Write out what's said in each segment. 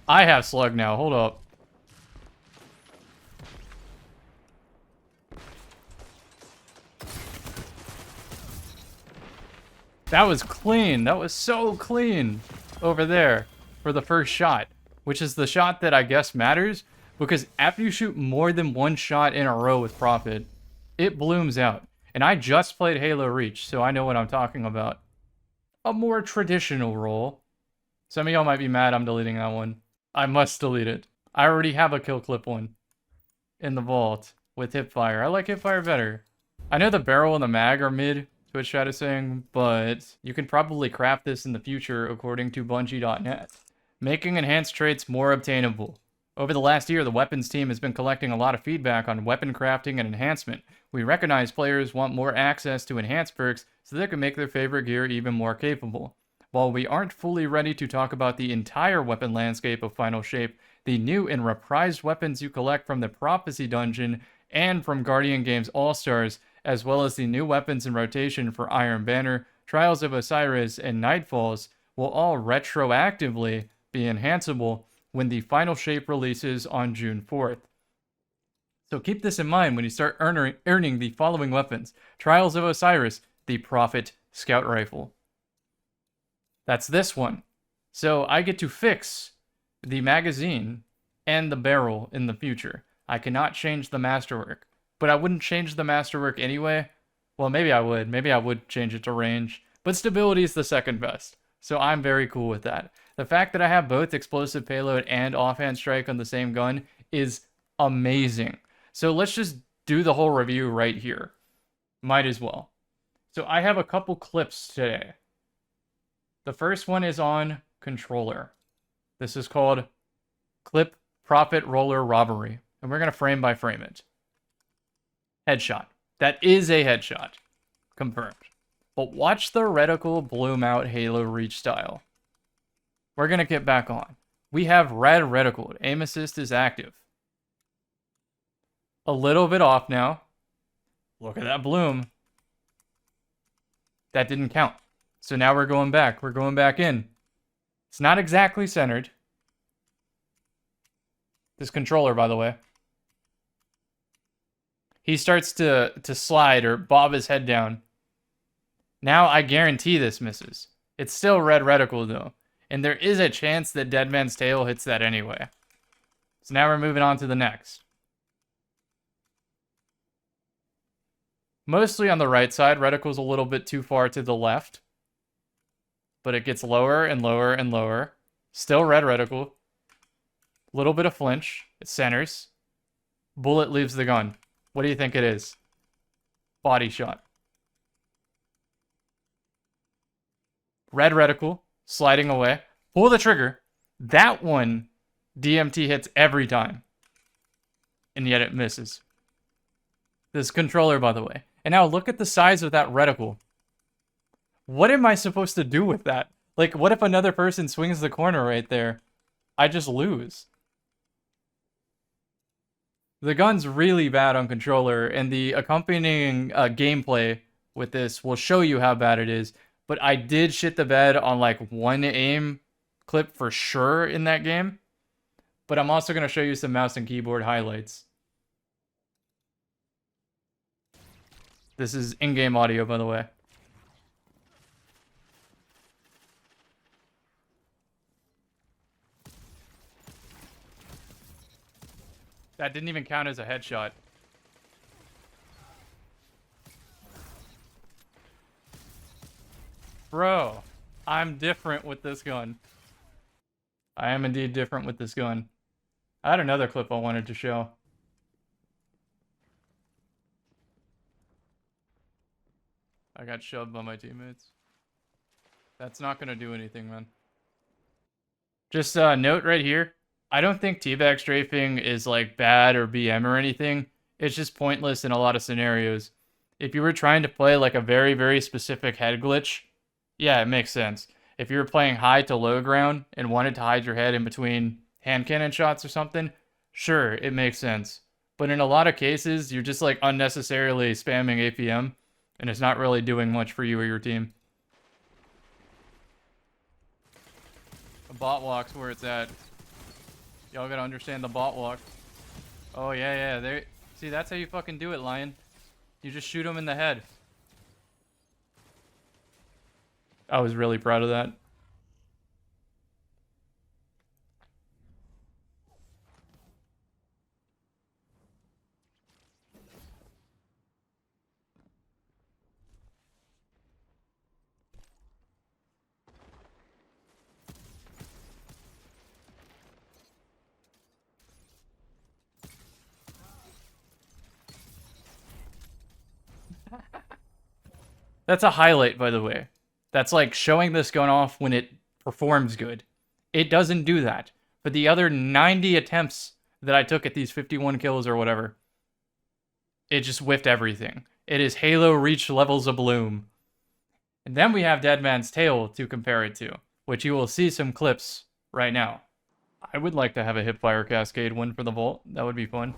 I have slug now. Hold up. That was clean. That was so clean over there for the first shot, which is the shot that I guess matters because after you shoot more than one shot in a row with Prophet, it blooms out. And I just played Halo Reach, so I know what I'm talking about. A more traditional role. Some of y'all might be mad I'm deleting that one. I must delete it. I already have a kill clip one in the vault with hipfire. I like hipfire better. I know the barrel and the mag are mid, Twitch chat is saying, but you can probably craft this in the future according to Bungie.net. Making enhanced traits more obtainable. Over the last year, the weapons team has been collecting a lot of feedback on weapon crafting and enhancement. We recognize players want more access to enhanced perks so they can make their favorite gear even more capable. While we aren't fully ready to talk about the entire weapon landscape of Final Shape, the new and reprised weapons you collect from the Prophecy Dungeon and from Guardian Games All-Stars, as well as the new weapons in rotation for Iron Banner, Trials of Osiris, and Nightfalls, will all retroactively be enhanceable when the Final Shape releases on June 4th. So keep this in mind when you start earning the following weapons. Trials of Osiris, the Prophet Scout Rifle. That's this one. So I get to fix the magazine and the barrel in the future. I cannot change the masterwork, but I wouldn't change the masterwork anyway. Well, maybe I would. Maybe I would change it to range, but stability is the second best. So I'm very cool with that. The fact that I have both explosive payload and offhand strike on the same gun is amazing. So let's just do the whole review right here. Might as well. So I have a couple clips today. The first one is on controller. This is called Clip Prophet Roller Robbery. And we're going to frame by frame it. Headshot. That is a headshot. Confirmed. But watch the reticle bloom out Halo Reach style. We're going to get back on. We have red reticle. Aim assist is active. A little bit off now. Look at that bloom. That didn't count. So now we're going back. We're going back in. It's not exactly centered. This controller, by the way. He starts to slide or bob his head down. Now I guarantee this misses. It's still red reticle though. And there is a chance that Dead Man's Tail hits that anyway. So now we're moving on to the next. Mostly on the right side. Reticle's a little bit too far to the left. But it gets lower and lower and lower. Still red reticle. Little bit of flinch. It centers. Bullet leaves the gun. What do you think it is? Body shot. Red reticle. Sliding away. Pull the trigger. That one, DMT hits every time. And yet it misses. This controller, by the way. And now look at the size of that reticle. What am I supposed to do with that? Like, what if another person swings the corner right there? I just lose. The gun's really bad on controller, and the accompanying gameplay with this will show you how bad it is. But I did shit the bed on like one aim clip for sure in that game. But I'm also going to show you some mouse and keyboard highlights. This is in-game audio, by the way. That didn't even count as a headshot. Bro, I'm different with this gun. I am indeed different with this gun. I had another clip I wanted to show. I got shoved by my teammates. That's not gonna do anything, man. Just note right here. I don't think teabag strafing is like bad or BM or anything. It's just pointless in a lot of scenarios. If you were trying to play like a very, very specific head glitch, yeah, it makes sense. If you were playing high to low ground and wanted to hide your head in between hand cannon shots or something, sure, it makes sense. But in a lot of cases, you're just like unnecessarily spamming APM, and it's not really doing much for you or your team. A bot walks where it's at. Y'all gotta understand the bot walk. Oh, yeah, yeah. There. See, that's how you fucking do it, Lion. You just shoot him in the head. I was really proud of that. That's a highlight, by the way. That's like showing this going off when it performs good. It doesn't do that. For the other 90 attempts that I took at these 51 kills or whatever, it just whiffed everything. It is Halo Reach levels of bloom. And then we have Dead Man's Tale to compare it to, which you will see some clips right now. I would like to have a Hipfire Cascade win for the Vault. That would be fun.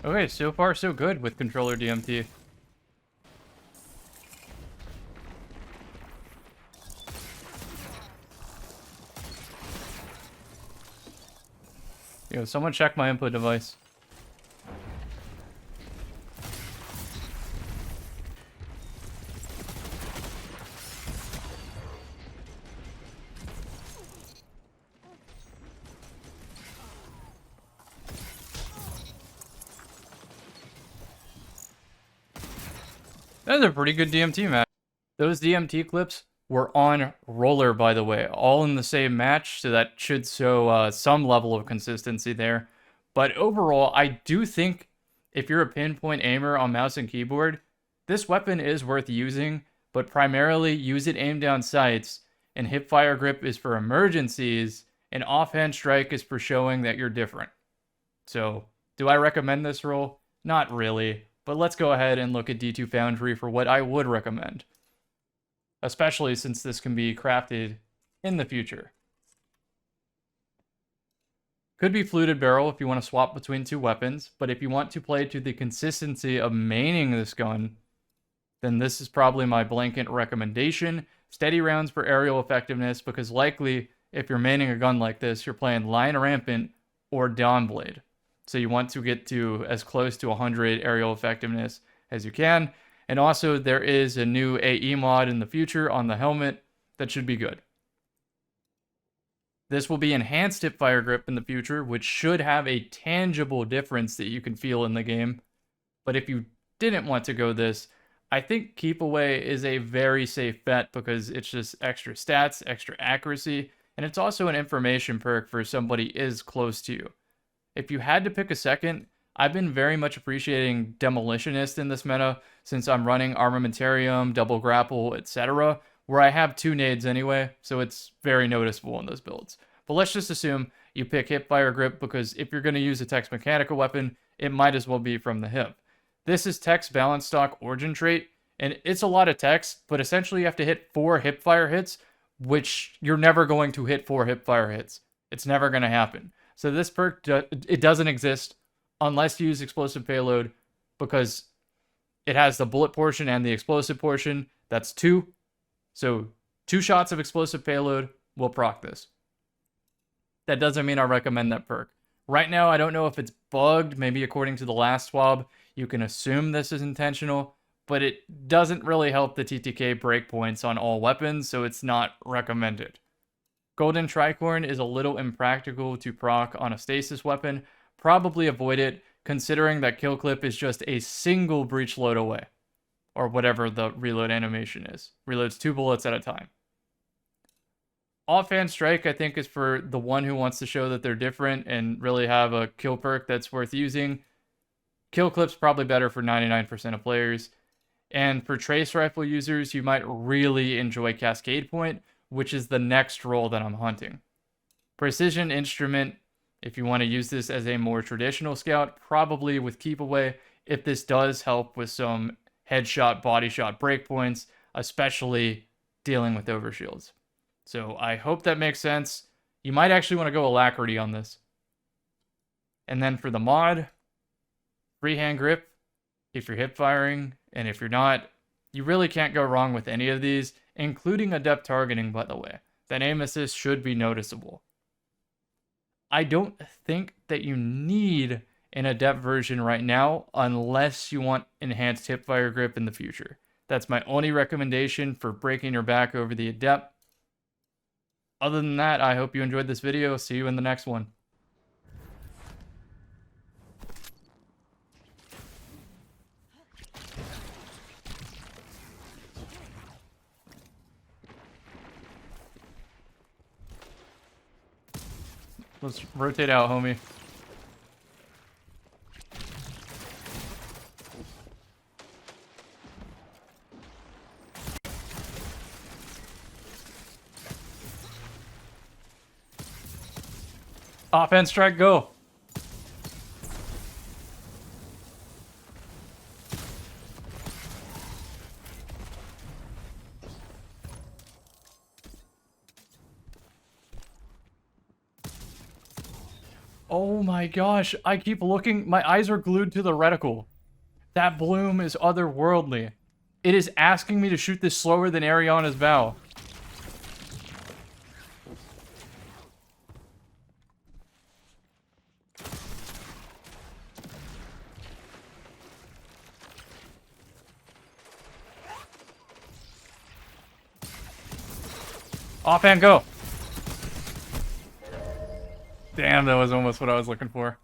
Okay, so far so good with controller DMT. Yo, someone check my input device. That was a pretty good DMT match. Those DMT clips were on Roller, by the way, all in the same match, so that should show some level of consistency there. But overall, I do think if you're a pinpoint aimer on mouse and keyboard, this weapon is worth using, but primarily use it aimed down sights, and Hipfire Grip is for emergencies, and Offhand Strike is for showing that you're different. So, do I recommend this roll? Not really. But let's go ahead and look at D2 Foundry for what I would recommend. Especially since this can be crafted in the future. Could be Fluted Barrel if you want to swap between two weapons, but if you want to play to the consistency of maining this gun, then this is probably my blanket recommendation. Steady rounds for aerial effectiveness, because likely, if you're maining a gun like this, you're playing Lion Rampant or Dawnblade. So you want to get to as close to 100 aerial effectiveness as you can. And also there is a new AE mod in the future on the helmet that should be good. This will be enhanced Hipfire Grip in the future, which should have a tangible difference that you can feel in the game. But if you didn't want to go this, I think Keep Away is a very safe bet because it's just extra stats, extra accuracy, and it's also an information perk for somebody is close to you. If you had to pick a second, I've been very much appreciating Demolitionist in this meta since I'm running Armamentarium, Double Grapple, etc., where I have two nades anyway, so it's very noticeable in those builds. But let's just assume you pick Hipfire Grip because if you're going to use a Tech's mechanical weapon, it might as well be from the hip. This is Tech's Balance Stock Origin trait, and it's a lot of text, but essentially you have to hit 4 Hipfire hits, which you're never going to hit 4 Hipfire hits. It's never going to happen. So this perk, it doesn't exist unless you use explosive payload because it has the bullet portion and the explosive portion. That's 2. So 2 shots of explosive payload will proc this. That doesn't mean I recommend that perk. Right now, I don't know if it's bugged. Maybe according to the last swab, you can assume this is intentional, but it doesn't really help the TTK breakpoints on all weapons, so it's not recommended. Golden Tricorn is a little impractical to proc on a stasis weapon. Probably avoid it, considering that kill clip is just a single breach load away. Or whatever the reload animation is. Reloads 2 bullets at a time. Offhand Strike, I think, is for the one who wants to show that they're different and really have a kill perk that's worth using. Kill clip's probably better for 99% of players. And for Trace Rifle users, you might really enjoy Cascade Point, which is the next role that I'm hunting. Precision Instrument, if you want to use this as a more traditional scout, probably with Keep Away, if this does help with some headshot, body shot breakpoints, especially dealing with overshields. So I hope that makes sense. You might actually want to go alacrity on this. And then for the mod, freehand grip, if you're hip firing, and if you're not, you really can't go wrong with any of these, including adept targeting, by the way. That aim assist should be noticeable. I don't think that you need an adept version right now unless you want enhanced hip fire grip in the future. That's my only recommendation for breaking your back over the adept. Other than that, I hope you enjoyed this video. See you in the next one. Let's rotate out, homie. Offense strike, go. Oh my gosh, I keep looking. My eyes are glued to the reticle. That bloom is otherworldly. It is asking me to shoot this slower than Ariana's bow. Offhand, go. Damn, that was almost what I was looking for.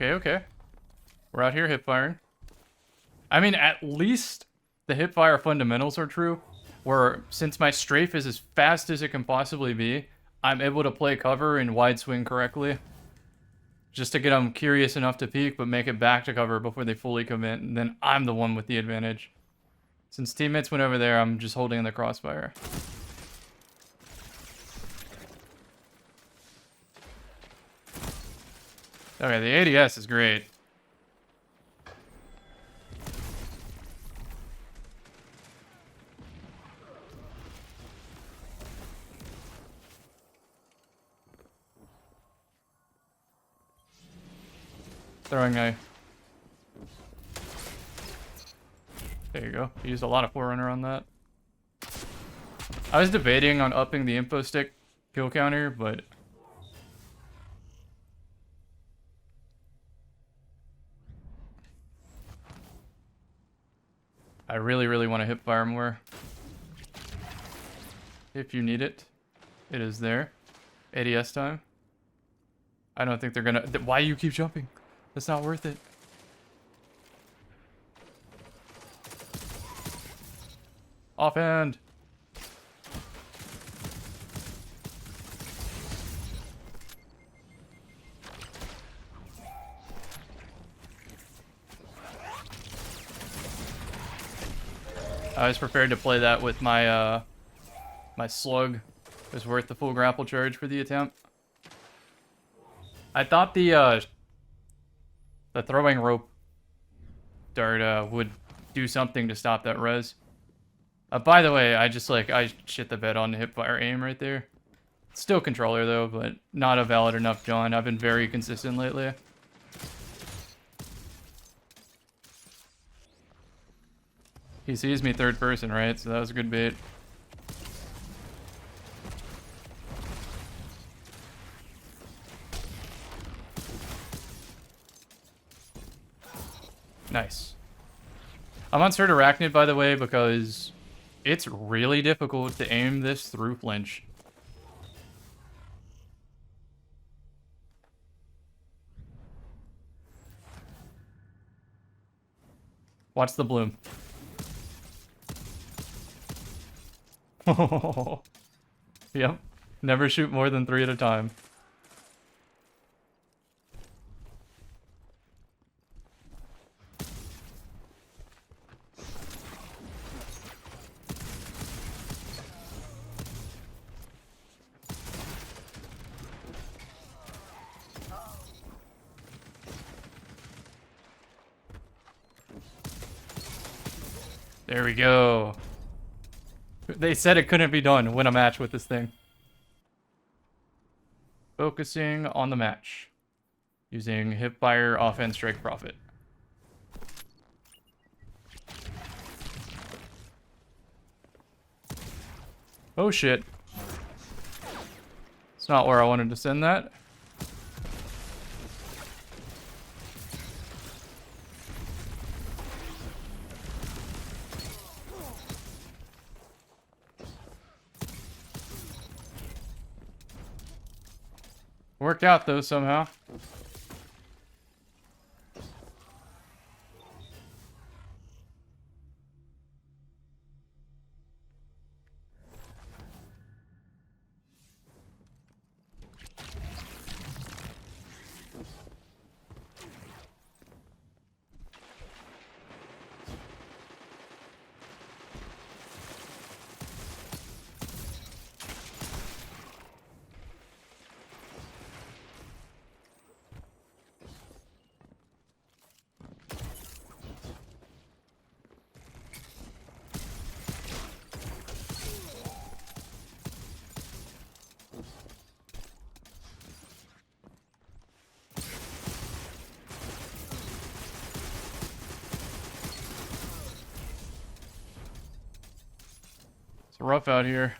Okay. We're out here hip firing. I mean, at least the hip fire fundamentals are true, where since my strafe is as fast as it can possibly be, I'm able to play cover and wide swing correctly. Just to get them curious enough to peek, but make it back to cover before they fully commit, and then I'm the one with the advantage. Since teammates went over there, I'm just holding in the crossfire. Okay, the ADS is great. Throwing a... There you go. He used a lot of Forerunner on that. I was debating on upping the info stick kill counter, but... I really want to hip fire more. If you need it, it is there. ADS time. I don't think they're gonna... Why do you keep jumping? That's not worth it. Offhand. I was prepared to play that with my my slug. It was worth the full grapple charge for the attempt. I thought the throwing rope dart would do something to stop that res. By the way, I shit the bed on the hipfire aim right there. Still controller though, but not a valid enough John. I've been very consistent lately. He sees me third person, right? So that was a good bait. Nice. I'm on Sword Arachnid, by the way, because it's really difficult to aim this through flinch. Watch the bloom. Yep. Never shoot more than 3 at a time. There we go. They said it couldn't be done. Win a match with this thing. Focusing on the match. Using hipfire, offense, strike, profit. Oh shit. It's not where I wanted to send that. Worked out though somehow. Rough out here.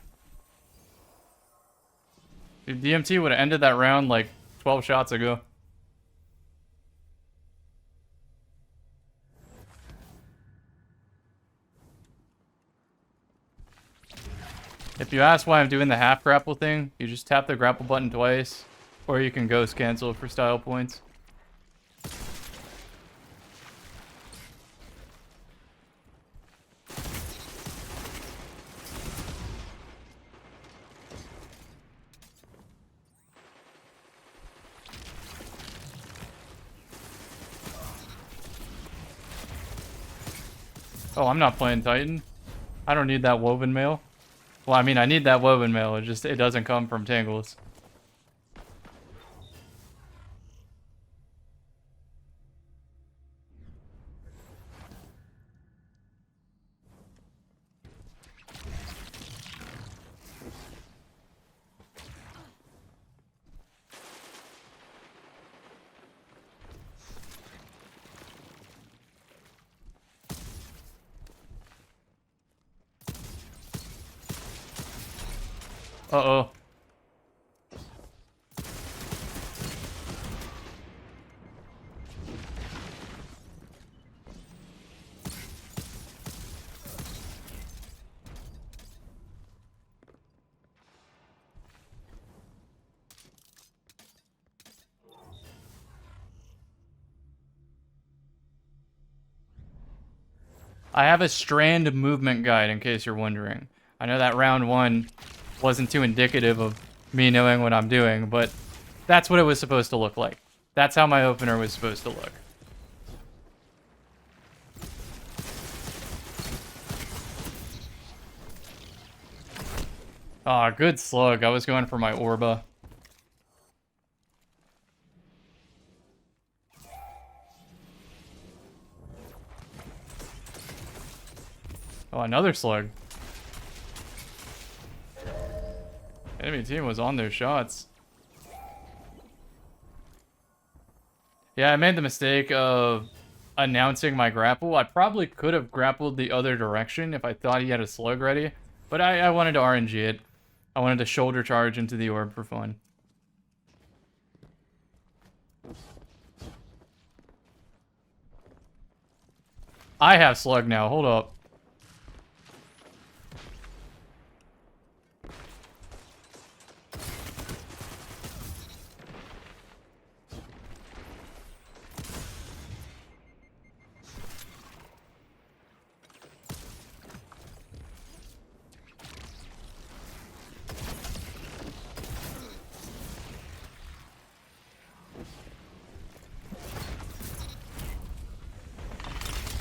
Dude, DMT would have ended that round like 12 shots ago. If you ask why I'm doing the half grapple thing, you just tap the grapple button twice, or you can ghost cancel for style points. Oh, I'm not playing Titan. I don't need that woven mail. Well, I mean, I need that woven mail. It doesn't come from Tangles. Uh-oh. I have a strand movement guide in case you're wondering. I know that round 1 wasn't too indicative of me knowing what I'm doing, but that's what it was supposed to look like. That's how my opener was supposed to look. Aw, good slug. I was going for my Orba. Oh, another slug. Enemy team was on their shots. Yeah, I made the mistake of announcing my grapple. I probably could have grappled the other direction if I thought he had a slug ready, but I wanted to RNG it. I wanted to shoulder charge into the orb for fun. I have slug now. Hold up.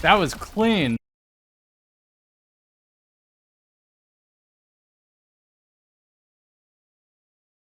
That was clean.